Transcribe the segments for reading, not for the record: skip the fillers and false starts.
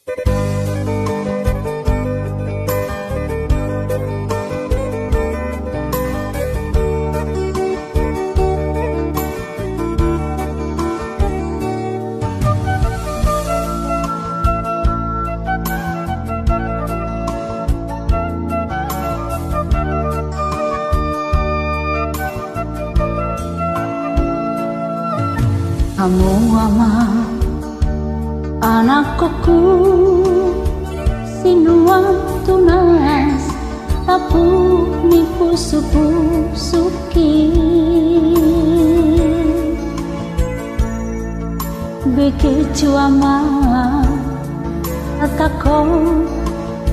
Kamu ama anakku sinuan tunas tapu ni pusu-pusuki begitu ama atako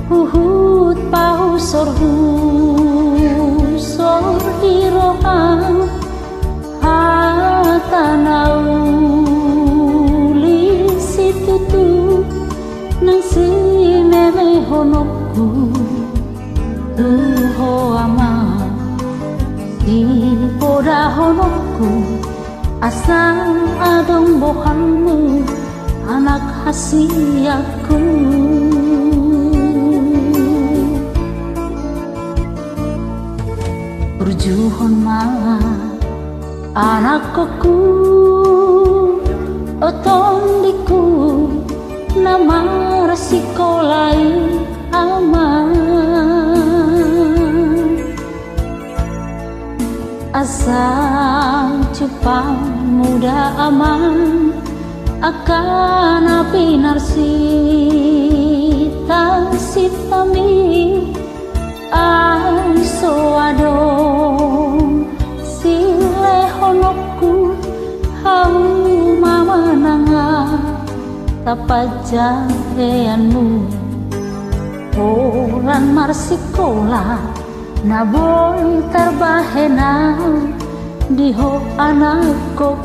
uhut pau sorhu sor irohan hatanau li situtu nang sineme honokku tuho ama di poda honokku asal adong bohanmu anak hasiaku berjuhon mah anakku otondiku nama resikolai aman asal cupang muda aman akan api narsita sitami ay soadong sile honokku hau mama nanga tapajareanmu orang marsikola naboy terbahena diho anakku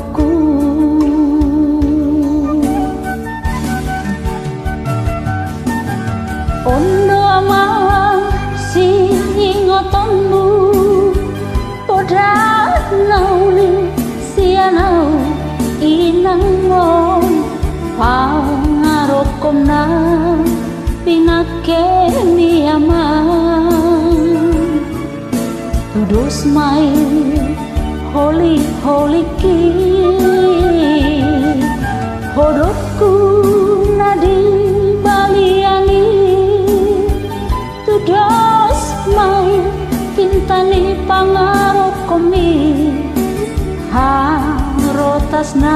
ondo amang si ingotonmu poda nauli sianau inangon pangarokomna pinake miaman tudus mai holy ki hodokku nadi baliani tudos mai kintani pangarokomi harotasna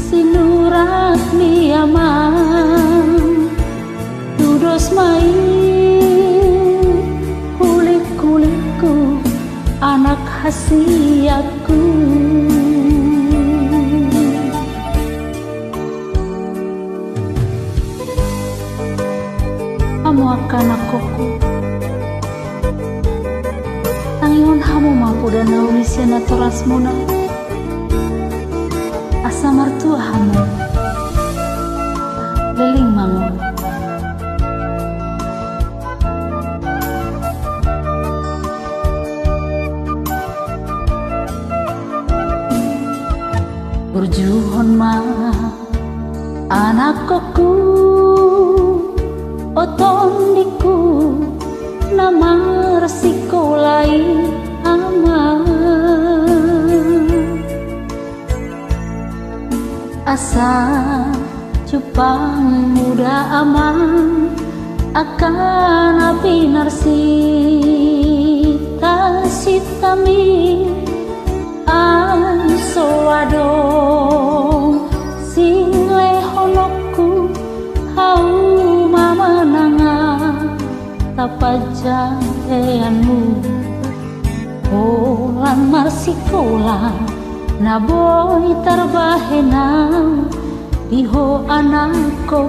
sinurat miaman tudos mai kulit-kulitku anak hasiaku kamu akan akuku tangion hamu mampu dan naunisiana torasmuna asa martua hamu leling mangun berjuhon mah anakku otondiku nama resikolai aman asa cupang muda aman akan api narsita sitami ay soadong sile honokku hau mama nanga tapajareanmu olan marsikola naboy terbahena diho anakku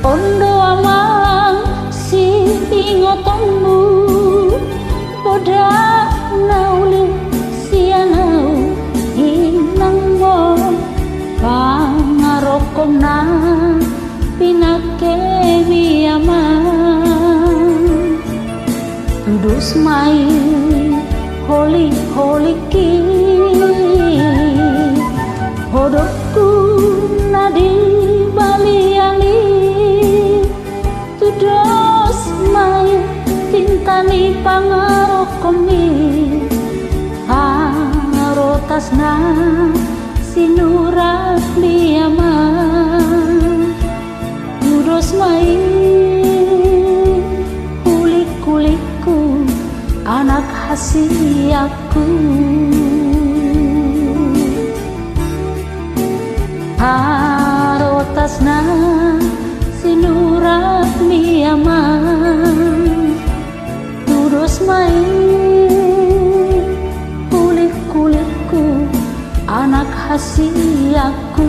ondo amang si ingotonmu poda nauli sianau inangon pangarokomna pinake miaman tudus mai holy ki Bodohku nadi bali-ali tudos mai tintani pangarokoni harotasna sinurat liyama tudos mai kulik-kulikku anak hasiaku harotasna sinurat miyama tudos mai kulik-kulikku anak hasiaku.